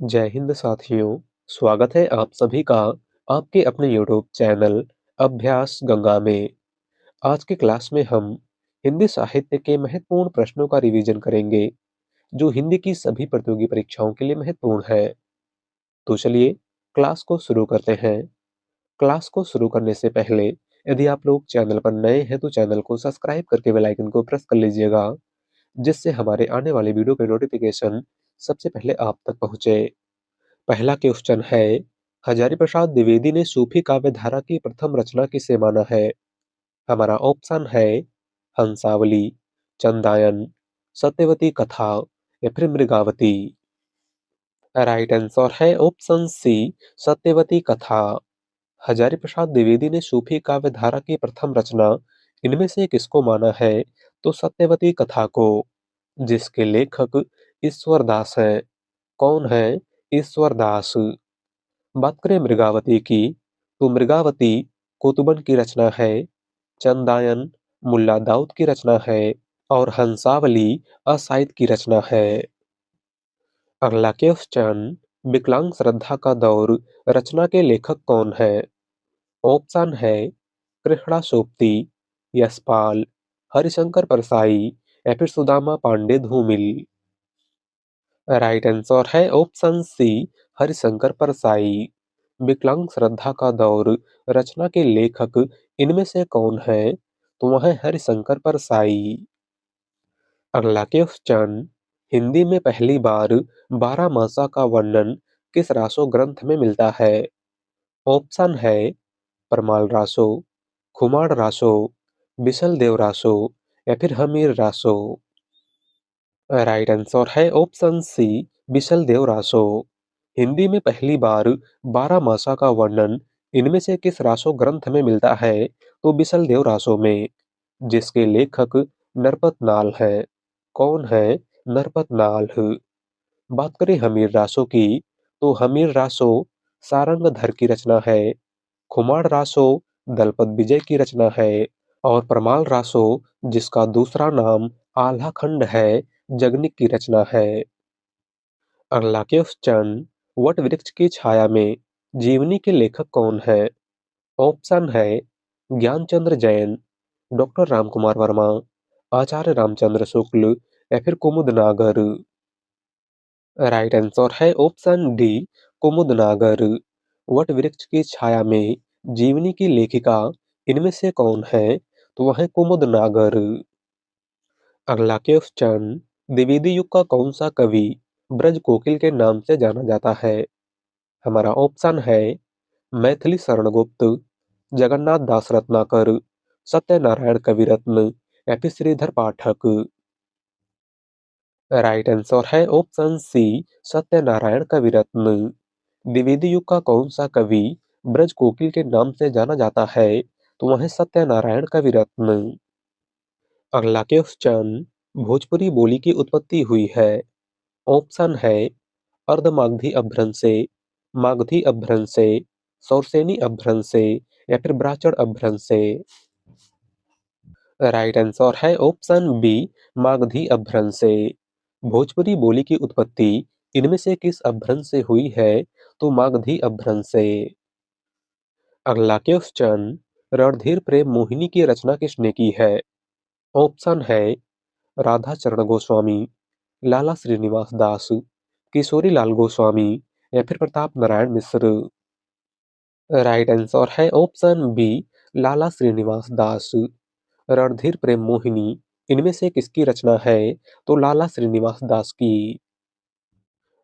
जय हिंद साथियों, स्वागत है आप सभी का आपके अपने यूट्यूब चैनल अभ्यास गंगा में। आज की क्लास में हम हिंदी साहित्य के महत्वपूर्ण प्रश्नों का रिवीजन करेंगे, जो हिंदी की सभी प्रतियोगी परीक्षाओं के लिए महत्वपूर्ण है। तो चलिए क्लास को शुरू करते हैं। क्लास को शुरू करने से पहले यदि आप लोग चैनल पर नए हैं तो चैनल को सब्सक्राइब करके बेल आइकन को प्रेस कर लीजिएगा, जिससे हमारे आने वाले वीडियो के नोटिफिकेशन सबसे पहले आप तक पहुंचे। पहला क्वेश्चन है, हजारी प्रसाद द्विवेदी ने सूफी काव्य धारा की प्रथम रचना किसे माना है? हमारा ऑप्शन है हंसावली, चंदायन, सत्यवती कथा या फिर मृगावती। राइट आंसर है ऑप्शन सी, सत्यवती कथा। हजारी प्रसाद द्विवेदी ने सूफी काव्य धारा की प्रथम रचना इनमें से किसको माना है? तो सत्यवती कथा को, जिसके लेखक ईश्वर दास हैं। कौन है? ईश्वर दास। बात करें मृगावती की, तो मृगावती कुतुबन की रचना है, चंदायन मुल्ला दाऊद की रचना है और हंसावली असाइद की रचना है। अगला क्वेश्चन, विकलांग श्रद्धा का दौर रचना के लेखक कौन है? ऑप्शन है कृष्णा सोप्ती, यशपाल, हरिशंकर परसाई या फिर सुदामा पांडे धूमिल। राइट आंसर है ऑप्शन सी, हरिशंकर परसाई। विकलांग श्रद्धा का दौर रचना के लेखक इनमें से कौन है? तो वह है हरिशंकर परसाई। अगला क्वेश्चन, हिंदी में पहली बार बारहमासा का वर्णन किस रासो ग्रंथ में मिलता है? ऑप्शन है परमाल रासो, खुमार रासो, बिसल देव रासो या फिर हमीर रासो। राइट आंसर है ऑप्शन सी, बिसल देव रासो। हिंदी में पहली बार बारहमासा का वर्णन इनमें से किस रासो ग्रंथ में मिलता है? तो बिसल देव रासो में, जिसके लेखक नरपत नाल है। कौन है? नरपत नाल। बात करें हमीर रासो की, तो हमीर रासो सारंगधर की रचना है, खुमार रासो दलपत विजय की रचना है और परमाल रासो, जिसका दूसरा नाम आल्हा खंड है, जगनिक की रचना है। अगला क्वेश्चन, वट वृक्ष की छाया में जीवनी के लेखक कौन है? ऑप्शन है ज्ञानचंद्र जैन, डॉक्टर रामकुमार वर्मा, आचार्य रामचंद्र शुक्ल या फिर कुमुद नागर। राइट आंसर है ऑप्शन डी, कुमुद नागर। वट वृक्ष की छाया में जीवनी की लेखिका इनमें से कौन है? तो वह है कुमुद नागर। अगला क्वेश्चन, द्विवेदी युग का कौन सा कवि ब्रज कोकिल के नाम से जाना जाता है? हमारा ऑप्शन है मैथिली शरण गुप्त, जगन्नाथ दास रत्नाकर, सत्यनारायण कविरत्न या फिर श्रीधर पाठक। राइट आंसर है ऑप्शन सी, सत्यनारायण कविरत्न। द्विवेदी युग का कौन सा कवि ब्रज कोकिल के नाम से जाना जाता है? तो वह है सत्यनारायण कविरत्न। अगला क्वेश्चन, भोजपुरी बोली की उत्पत्ति हुई है। ऑप्शन है अर्धमागधी अपभ्रंश से, मागधी अपभ्रंश से, सौरसेनी अपभ्रंश से या फिर ब्राह्मण अपभ्रंश से। राइट आंसर है ऑप्शन बी, मागधी अपभ्रंश से। भोजपुरी बोली की उत्पत्ति इनमें से किस अपभ्रंश से हुई है? तो मागधी अपभ्रंश से। अगला क्वेश्चन, रणधीर प्रेम मोहिनी की रचना किसने की है? ऑप्शन है राधा चरण गोस्वामी, लाला श्रीनिवास दास, किशोरी लाल गोस्वामी या फिर प्रताप नारायण मिश्र। राइट आंसर है ऑप्शन बी, लाला श्रीनिवास दास। रणधीर प्रेम मोहिनी इनमें से किसकी रचना है? तो लाला श्रीनिवास दास की।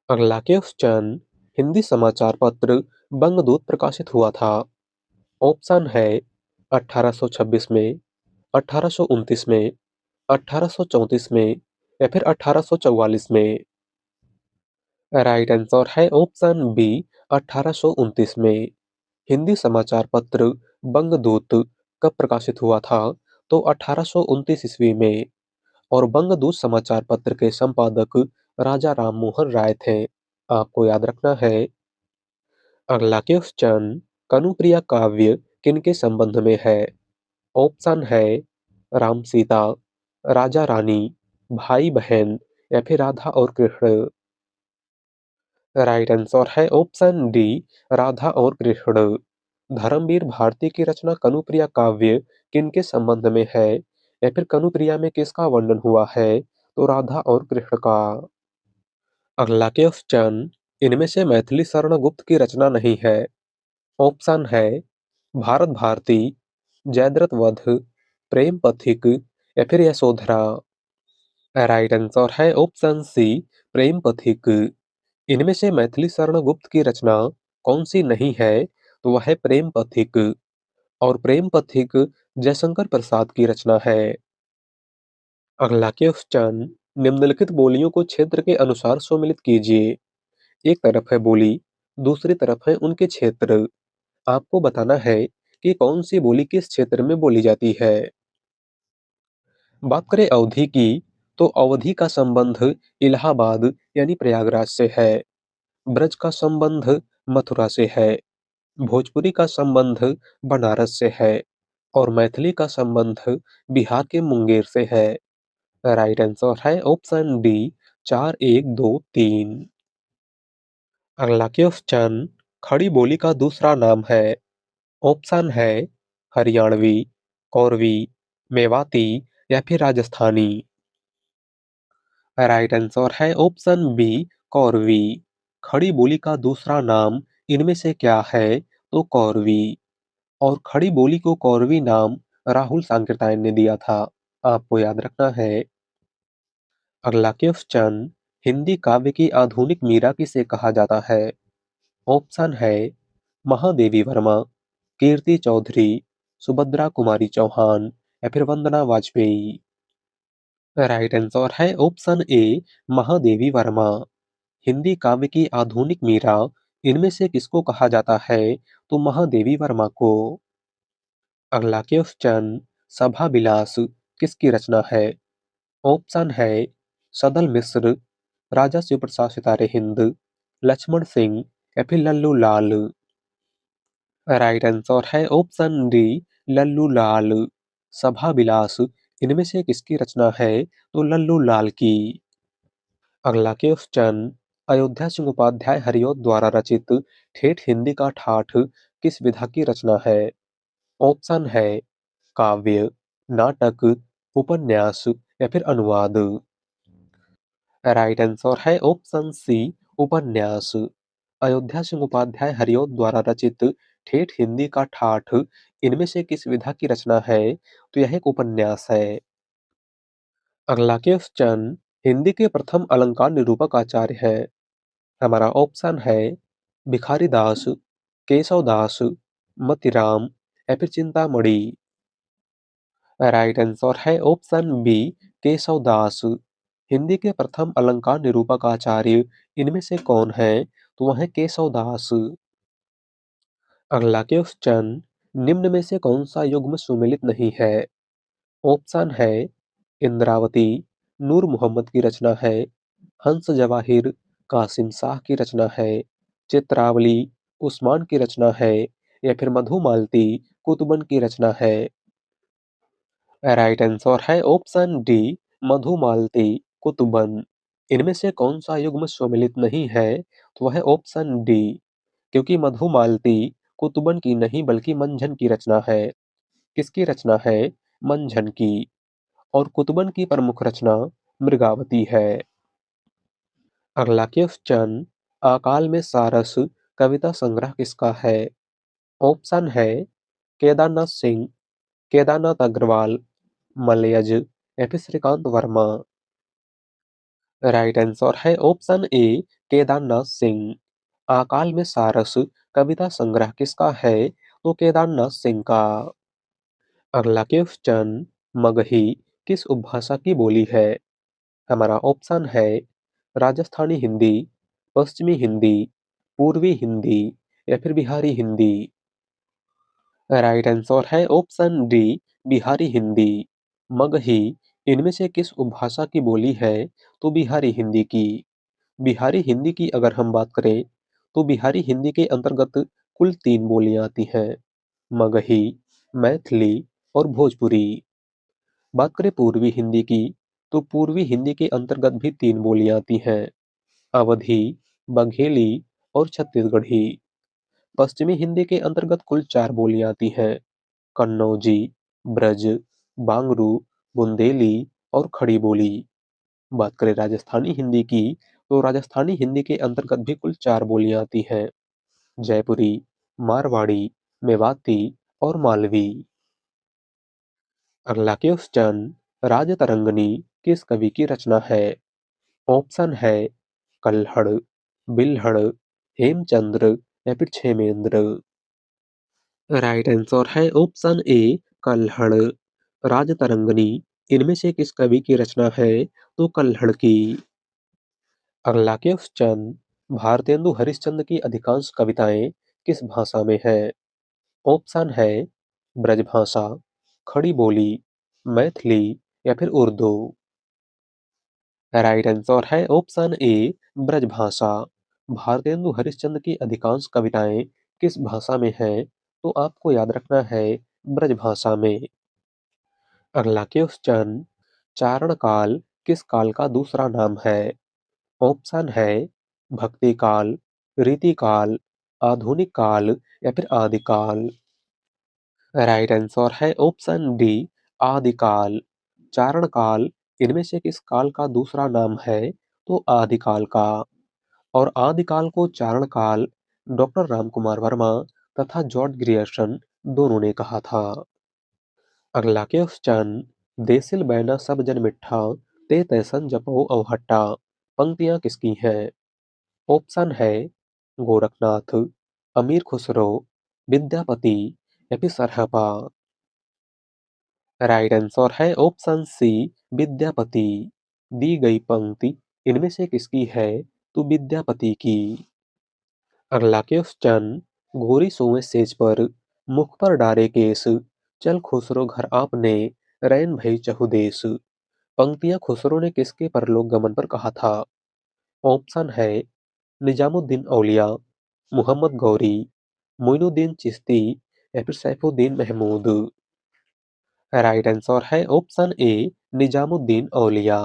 अगला क्वेश्चन, हिंदी समाचार पत्र बंगदूत प्रकाशित हुआ था। ऑप्शन है 1826 में, 1829 में, 1834 में या फिर 1844 में। राइट आंसर है ऑप्शन बी, 1829 में। हिंदी समाचार पत्र बंगदूत कब प्रकाशित हुआ था? तो 1829 ईस्वी में। और बंगदूत समाचार पत्र के संपादक राजा राममोहन राय थे। आपको याद रखना है। अगला क्वेश्चन, कनुप्रिया काव्य किनके संबंध में है? ऑप्शन है राम सीता, राजा रानी, भाई बहन या फिर राधा और कृष्ण। राइट आंसर है ऑप्शन डी, राधा और कृष्ण। धर्मवीर भारती की रचना कनुप्रिया काव्य किनके संबंध में है, या फिर कनुप्रिया में किसका वर्णन हुआ है? तो राधा और कृष्ण का। अगला क्वेश्चन, इनमें से मैथिली शरण गुप्त की रचना नहीं है। ऑप्शन है भारत भारती, जयद्रथ वध, प्रेम पथिक, या फिर यशोधरा। राइट आंसर है ऑप्शन सी, प्रेम पथिक। इनमें से मैथिली शरण गुप्त की रचना कौन सी नहीं है? तो वह है प्रेम पथिक। और प्रेम पथिक जयशंकर प्रसाद की रचना है। अगला क्वेश्चन, निम्नलिखित बोलियों को क्षेत्र के अनुसार सम्मिलित कीजिए। एक तरफ है बोली, दूसरी तरफ है उनके क्षेत्र। आपको बताना है कि कौन सी बोली किस क्षेत्र में बोली जाती है। बात करें अवधि की, तो अवधि का संबंध इलाहाबाद यानी प्रयागराज से है। ब्रज का संबंध मथुरा से है। भोजपुरी का संबंध बनारस से है। और मैथिली का संबंध बिहार के मुंगेर से है। राइट आंसर है ऑप्शन डी, 4123। अगला क्वेश्चन, खड़ी बोली का दूसरा नाम है। ऑप्शन है हरियाणवी, कौरवी, मेवाती, या फिर राजस्थानी। राइट आंसर है ऑप्शन बी, कौरवी। खड़ी बोली का दूसरा नाम इनमें से क्या है? तो कौरवी। और खड़ी बोली को कौरवी नाम राहुल सांकृत्यायन ने दिया था। आपको याद रखना है। अगला क्वेश्चन, हिंदी काव्य की आधुनिक मीरा किसे कहा जाता है? ऑप्शन है महादेवी वर्मा, कीर्ति चौधरी, सुभद्रा कुमारी चौहान, या फिर वंदना वाजपेयी। राइट आंसर है ऑप्शन ए, महादेवी वर्मा। हिंदी काव्य की आधुनिक मीरा इनमें से किसको कहा जाता है? तो महादेवी वर्मा को। अगला क्वेश्चन, सभा विलास किसकी रचना है? ऑप्शन है सदल मिश्र, राजा शिवप्रसाद सितारे हिंद, लक्ष्मण सिंह, या फिर लल्लू लाल। राइट आंसर है ऑप्शन डी, लल्लू लाल। सभा विलास इनमें से किसकी रचना है? तो लल्लू लाल की। अगला क्वेश्चन, अयोध्या सिंह उपाध्याय हरिऔध द्वारा रचित ठेठ हिंदी का ठाठ किस विधा की रचना है? ऑप्शन है काव्य, नाटक, उपन्यास, या फिर अनुवाद। राइट आंसर है ऑप्शन सी, उपन्यास। अयोध्या सिंह उपाध्याय हरिऔध द्वारा रचित ठेठ हिंदी का ठाठ इनमें से किस विधा की रचना है? तो यह एक उपन्यास है। अगला क्वेश्चन, हिंदी के प्रथम अलंकार निरूपक आचार्य है। हमारा ऑप्शन है भिखारी दास, केशव दास, मतिराम, या फिर चिंतामणि। राइट आंसर है ऑप्शन बी, केशव दास। हिंदी के प्रथम अलंकार निरूपक आचार्य इनमें से कौन है? तो वह है केशव दास। अगला क्वेश्चन, निम्न में से कौन सा युग्म सुमेलित नहीं है? ऑप्शन है इंद्रावती, नूर मोहम्मद की रचना है, हंस जवाहिर, कासिम शाह की रचना है, चित्रावली, उस्मान की रचना है, या फिर मधुमालती, कुतुबन की रचना है। राइट आंसर है ऑप्शन डी, मधुमालती, कुतुबन। इनमें से कौन सा युग्म सम्मिलित नहीं है? तो वह है ऑप्शन डी, क्योंकि मधुमालती कुतुबन की नहीं बल्कि मंझन की रचना है। किसकी रचना है? मंझन की। और कुतुबन की प्रमुख रचना मृगावती है। अगला क्वेश्चन, अकाल में सारस कविता संग्रह किसका है? ऑप्शन है केदारनाथ सिंह, केदारनाथ अग्रवाल, मलयज, या फिर श्रीकांत वर्मा। राइट आंसर है ऑप्शन ए, केदारनाथ सिंह। अकाल में सारस कविता संग्रह किसका है? तो केदारनाथ सिंह का। अगला क्वेश्चन, मगही किस उपभाषा की बोली है? हमारा ऑप्शन है राजस्थानी हिंदी, पश्चिमी हिंदी, पूर्वी हिंदी, या फिर बिहारी हिंदी। राइट आंसर है ऑप्शन डी, बिहारी हिंदी। मगही इनमें से किस उपभाषा की बोली है? तो बिहारी हिंदी की। बिहारी हिंदी की अगर हम बात करें, तो बिहारी हिंदी के अंतर्गत कुल 3 बोलियां आती हैं, मगही, मैथिली, और भोजपुरी। बात करें पूर्वी हिंदी की, तो पूर्वी हिंदी के अंतर्गत भी 3 बोलियां आती हैं, अवधी, बघेली और छत्तीसगढ़ी। पश्चिमी हिंदी के अंतर्गत कुल 4 बोलियां आती हैं: कन्नौजी, ब्रज, बांगरू, बुंदेली और खड़ी बोली। बात करें राजस्थानी हिंदी की, तो राजस्थानी हिंदी के अंतर्गत भी कुल 4 बोलियां आती हैं: जयपुरी, मारवाड़ी, मेवाती और मालवी। अगला क्वेश्चन, राजतरंगिणी किस कवि की रचना है? ऑप्शन है कल्हड़, बिल्हड़, हेमचंद्र या फिर क्षेमेंद्र। राइट आंसर है ऑप्शन ए कल्हड़। राजतरंगिणी इनमें से किस कवि की रचना है? तो कल्हड़ की। अगला क्वेश्चन, भारतेंदु हरिश्चंद्र की अधिकांश कविताएं किस भाषा में है? ऑप्शन है ब्रजभाषा, खड़ी बोली, मैथिली या फिर उर्दू। राइट आंसर है ऑप्शन ए ब्रजभाषा। भारतेंदु हरिश्चंद्र की अधिकांश कविताएं किस भाषा में हैं? तो आपको याद रखना है ब्रजभाषा में। अगला क्वेश्चन, चारण काल किस काल का दूसरा नाम है? ऑप्शन है भक्ति काल, रीति काल, आधुनिक काल या फिर आदिकाल। राइट आंसर है ऑप्शन डी आदिकाल। चारण काल इनमें से किस काल का दूसरा नाम है? तो आदिकाल का। और आदिकाल को चारण काल डॉक्टर रामकुमार वर्मा तथा जॉर्ज ग्रियर्सन दोनों ने कहा था। अगला क्वेश्चन, देसिल बैना सब जन मिट्ठा ते तैसन जपो अवहट्टा पंक्तियां किसकी हैं? ऑप्शन है गोरखनाथ, अमीर खुसरो, विद्यापति या फिर सरहपा। राइट आंसर है ऑप्शन सी विद्यापति। दी गई पंक्ति इनमें से किसकी है? तो विद्यापति की। अगला क्वेश्चन, घोरी सोए सेज पर मुख पर डारे केस चल खुसरो घर आपने रैन भई चहुदेस। पंक्तियां खुसरो ने किसके परलोक गमन पर कहा था? ऑप्शन है निजामुद्दीन औलिया, मोहम्मद गौरी, मोइनुद्दीन चिश्ती या फिर सैफुद्दीन महमूद। राइट आंसर है ऑप्शन ए निजामुद्दीन औलिया।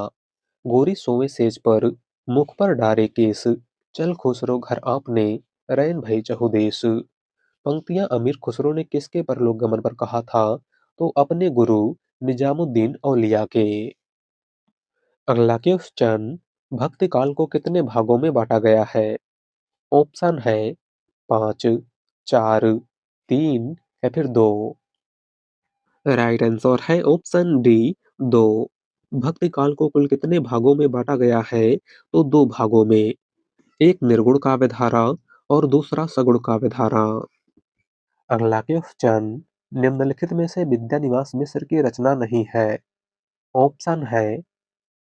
गोरी सोए सेज पर मुख पर डारे केस चल खुसरो घर आपने रैन भई चहुदेस। पंक्तियां अमीर खुसरो ने किसके परलोक गमन पर कहा था? तो अपने गुरु निजामुद्दीन औलिया के। अगला क्वेश्चन, भक्ति काल को कितने भागों में बांटा गया है? ऑप्शन है 5, 4, 3 या फिर 2। राइट आंसर है ऑप्शन डी 2। भक्ति काल को कुल कितने भागों में बांटा गया है? तो 2 भागों में। एक निर्गुण काव्य धारा और दूसरा सगुण काव्य धारा। अगला क्वेश्चन, निम्नलिखित में से विद्यानिवास मिश्र की रचना नहीं है। ऑप्शन है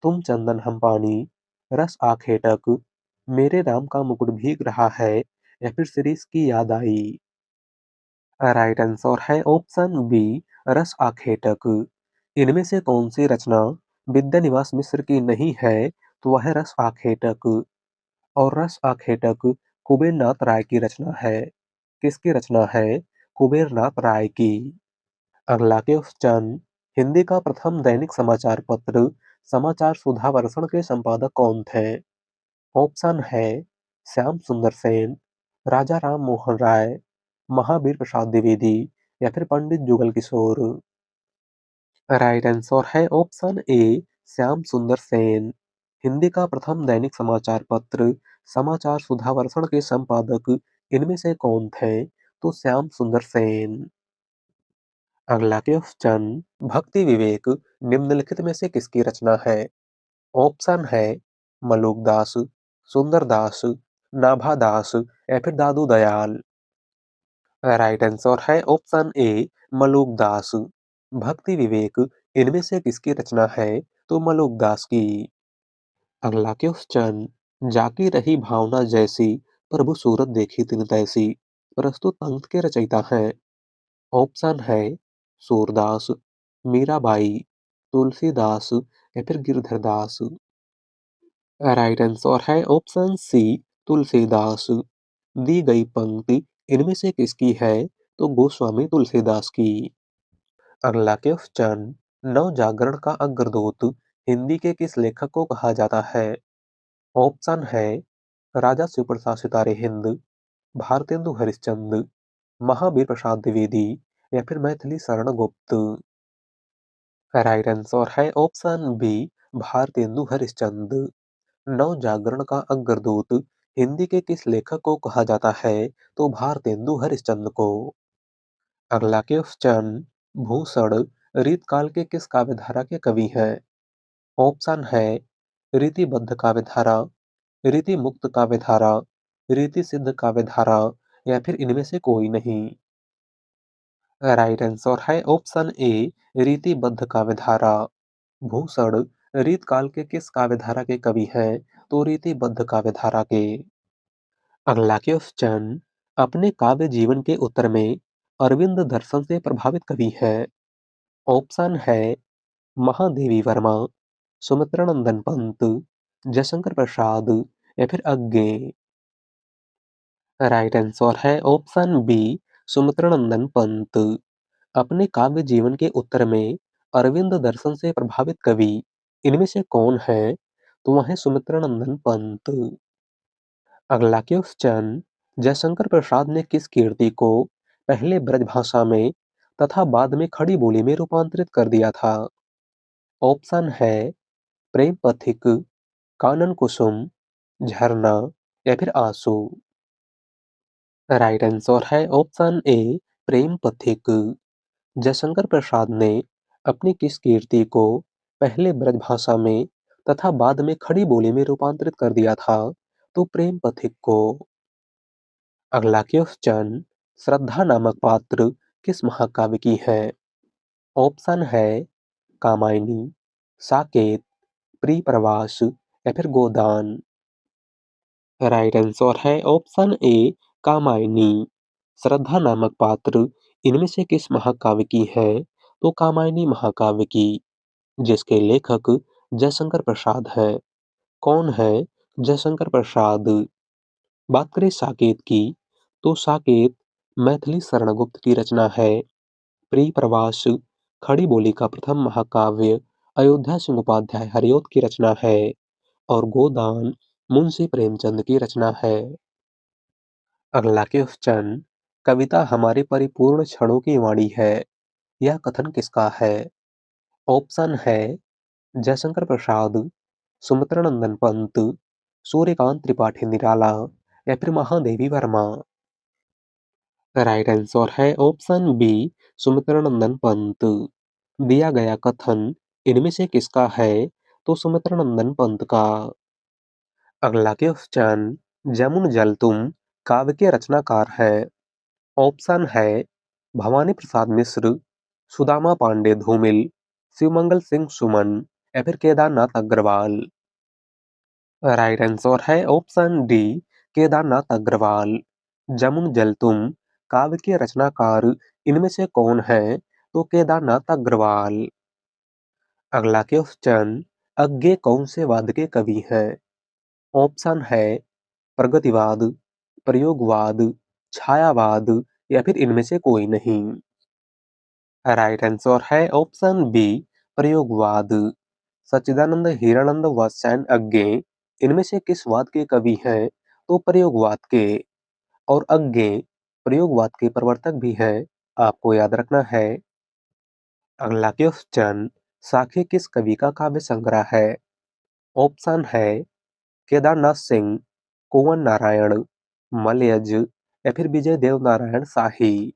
तुम चंदन हम पानी, रस आखेटक, मेरे राम का मुकुट भीग रहा है या फिर सिरीस की याद आई। राइट आंसर है ऑप्शन बी रस आखेटक। इनमें से कौन सी रचना विद्यानिवास मिश्र की नहीं है? तो वह है रस आखेटक। और रस आखेटक कुबेरनाथ राय की रचना है। किसकी रचना है? कुबेरनाथ राय की। अगला क्वेश्चन, हिंदी का प्रथम दैनिक समाचार पत्र समाचार सुधा वर्षण के संपादक कौन थे? ऑप्शन है श्याम सुंदर सेन, राजा राम मोहन राय, महावीर प्रसाद द्विवेदी या फिर पंडित जुगल किशोर। राइट आंसर है ऑप्शन ए श्याम सुंदर सेन। हिंदी का प्रथम दैनिक समाचार पत्र समाचार सुधा वर्षण के संपादक इनमें से कौन थे? तो श्याम सुंदर सेन। अगला क्वेश्चन, भक्ति विवेक निम्नलिखित में से किसकी रचना है? ऑप्शन है मलुकदास, सुंदरदास, नाभादास या फिर दादू दयाल। राइट आंसर है ऑप्शन ए मलुकदास। भक्ति विवेक इनमें से किसकी रचना है? तो मलुकदास की। अगला क्वेश्चन, जाकी रही भावना जैसी प्रभु सूरत देखी तिन तैसी प्रस्तुत पंक्त के रचयिता हैं। ऑप्शन है सूरदास, मीराबाई, तुलसीदास या फिर गिरधरदास। राइट आंसर है ऑप्शन सी तुलसीदास। दी गई पंक्ति इनमें से किसकी है? तो गोस्वामी तुलसीदास की। अगला क्वेश्चन, नव जागरण का अग्रदूत हिंदी के किस लेखक को कहा जाता है? ऑप्शन है राजा शिवप्रसाद सितारे हिंद, भारतेंदु हरिश्चंद्र, महावीर प्रसाद द्विवेदी या फिर मैथिली शरण गुप्त। राइट आंसर है ऑप्शन बी, भारतेंदु हरिश्चंद्र। नव जागरण का अग्रदूत हिंदी के किस लेखक को कहा जाता है? तो भारतेंदु हरिश्चंद्र को। अगला क्वेश्चन, भूषण रीतकाल के किस काव्यधारा के कवि हैं? ऑप्शन है रीतिबद्ध काव्यधारा, रीति मुक्त काव्यधारा, रीति सिद्ध काव्यधारा या फिर इनमें से कोई नहीं। राइट आंसर है ऑप्शन ए, रीतिबद्ध काव्यधारा। भूषण रीतकाल के किस काव्यधारा के कवि हैं? तो रीतिबद्ध काव्यधारा के। अगला क्वेश्चन, अपने काव्य जीवन के उत्तर में अरविंद दर्शन से प्रभावित कवि है? ऑप्शन है महादेवी वर्मा, सुमित्रानंदन पंत, जयशंकर प्रसाद या फिर अज्ञे। राइट आंसर है ऑप्शन बी, सुमित्रानंदन पंत। अपने काव्य जीवन के उत्तर में अरविंद दर्शन से प्रभावित कवि इनमें से कौन है? तो वह है सुमित्रानंदन पंत। अगला क्वेश्चन, जयशंकर प्रसाद ने किस कीर्ति को पहले ब्रजभाषा में तथा बाद में खड़ी बोली में रूपांतरित कर दिया था? ऑप्शन है प्रेम पथिक, कानन कुसुम, झरना या फिर आंसू। राइट आंसर है ऑप्शन ए, प्रेम पथिक। जयशंकर प्रसाद ने अपनी किस कीर्ति को पहले ब्रजभाषा में तथा बाद में खड़ी बोली में रूपांतरित कर दिया था? तो प्रेम पथिक को। अगला क्वेश्चन, श्रद्धा नामक पात्र किस महाकाव्य की है? ऑप्शन है कामायनी, साकेत, प्रिय प्रवास या फिर गोदान। राइट आंसर है ऑप्शन ए, कामायनी। श्रद्धा नामक पात्र इनमें से किस महाकाव्य की है? तो कामायनी महाकाव्य की, जिसके लेखक जयशंकर प्रसाद हैं। कौन है जयशंकर प्रसाद? बात करें साकेत की, तो साकेत मैथिली शरण गुप्त की रचना है। प्रिय प्रवास खड़ी बोली का प्रथम महाकाव्य अयोध्या सिंह उपाध्याय हरिऔध की रचना है। और गोदान मुंशी प्रेमचंद की रचना है। अगला क्वेश्चन, कविता हमारे परिपूर्ण क्षणों की वाणी है, यह कथन किसका है? ऑप्शन है जयशंकर प्रसाद, सुमित्रानंदन पंत, सूर्यकांत त्रिपाठी निराला या फिर महादेवी वर्मा। राइट आंसर है ऑप्शन बी, सुमित्रानंदन पंत। दिया गया कथन इनमें से किसका है? तो सुमित्रानंदन पंत का। अगला क्वेश्चन, जमुन जल तुम काव्य के रचनाकार हैं। ऑप्शन है भवानी प्रसाद मिश्र, सुदामा पांडे धूमिल, शिवमंगल सिंह सुमन या फिर केदारनाथ अग्रवाल। राइट आंसर है ऑप्शन डी, केदारनाथ अग्रवाल। जमुन जल तुम काव्य के रचनाकार इनमें से कौन है? तो केदारनाथ अग्रवाल। अगला क्वेश्चन, अज्ञे कौन से वाद के कवि हैं? ऑप्शन है प्रगतिवाद, प्रयोगवाद, छायावाद या फिर इनमें से कोई नहीं। राइट आंसर है ऑप्शन बी, प्रयोगवाद। सच्चिदानंद, हीरानंद व सैन अज्ञे इनमें से किस वाद के कवि हैं? तो प्रयोगवाद के। और अज्ञे प्रयोगवाद के प्रवर्तक भी हैं, आपको याद रखना है। अगला क्वेश्चन, साखी किस कवि का काव्य संग्रह है? ऑप्शन है केदारनाथ सिंह, कुंवर नारायण, मलयज या फिर विजय देव नारायण शाही।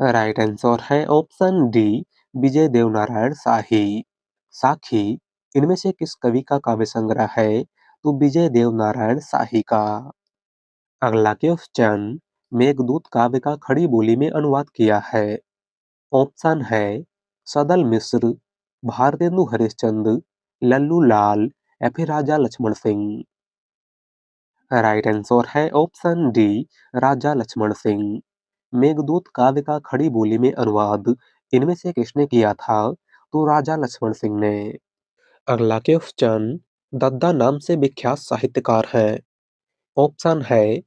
राइट आंसर है ऑप्शन डी, विजय देव नारायण शाही। साखी इनमें से किस कवि का काव्य संग्रह है? तो विजय देव नारायण शाही का। अगला क्वेश्चन, मेघदूत काव्य का खड़ी बोली में अनुवाद किया है। ऑप्शन है सदल मिश्र, भारतेंदु हरिश्चंद्र, लल्लू लाल या फिर राजा लक्ष्मण सिंह। राइट आंसर है ऑप्शन डी, राजा लक्ष्मण सिंह। मेघदूत काव्य का खड़ी बोली में अनुवाद इनमें से किसने किया था? तो राजा लक्ष्मण सिंह ने। अगला क्वेश्चन, दद्दा नाम से विख्यात साहित्यकार हैं। ऑप्शन है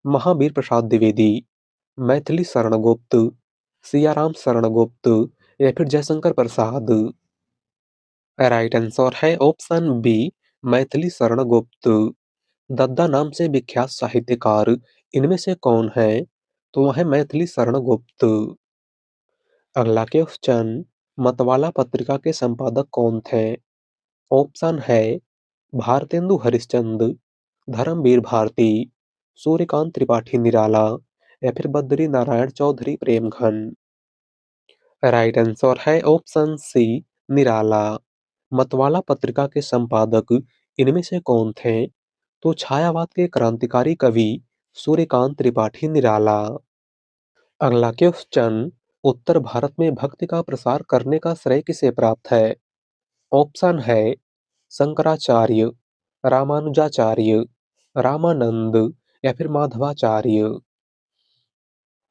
महावीर प्रसाद द्विवेदी, मैथिली शरण गुप्त, सियाराम शरण गुप्त या फिर जयशंकर प्रसाद। राइट आंसर है ऑप्शन बी, मैथिली शरण गुप्त। दद्दा नाम से विख्यात साहित्यकार इनमें से कौन है? तो वह है मैथिली शरण गुप्त। अगला क्वेश्चन, मतवाला पत्रिका के संपादक कौन थे? ऑप्शन है भारतेंदु हरिश्चंद्र, धर्मवीर भारती, सूर्यकांत त्रिपाठी निराला या फिर बद्री नारायण चौधरी प्रेमघन। राइट आंसर है ऑप्शन सी, निराला। मतवाला पत्रिका के संपादक इनमें से कौन थे? तो छायावाद के क्रांतिकारी कवि सूर्यकांत त्रिपाठी निराला। अगला क्वेश्चन, उत्तर भारत में भक्ति का प्रसार करने का श्रेय किसे प्राप्त है? ऑप्शन है शंकराचार्य, रामानुजाचार्य, रामानंद या फिर माधवाचार्य।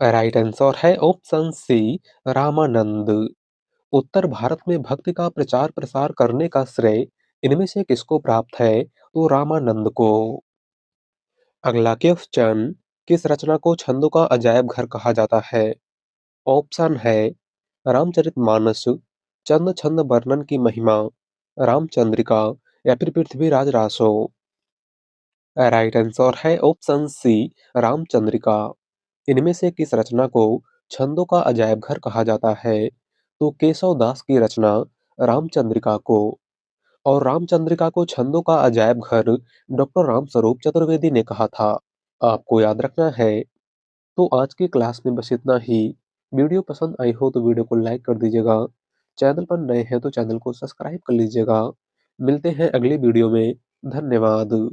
राइट आंसर है ऑप्शन सी, रामानंद। उत्तर भारत में भक्ति का प्रचार प्रसार करने का श्रेय इनमें से किसको प्राप्त है? तो रामानंद को। अगला क्वेश्चन, किस रचना को छंदों का अजायब घर कहा जाता है? ऑप्शन है रामचरितमानस, चंद छंद वर्णन की महिमा, रामचंद्रिका या फिर पृथ्वीराज रासो। राइट आंसर है ऑप्शन सी, रामचंद्रिका। इनमें से किस रचना को छंदों का अजायब घर कहा जाता है? तो केशव दास की रचना रामचंद्रिका को। और रामचंद्रिका को छंदों का अजायब घर डॉक्टर रामस्वरूप चतुर्वेदी ने कहा था। आपको याद रखना है। तो आज की क्लास में बस इतना ही। वीडियो पसंद आई हो तो वीडियो को लाइक कर दीजिएगा। चैनल पर नए हैं तो चैनल को सब्सक्राइब कर लीजिएगा। मिलते हैं अगली वीडियो में। धन्यवाद।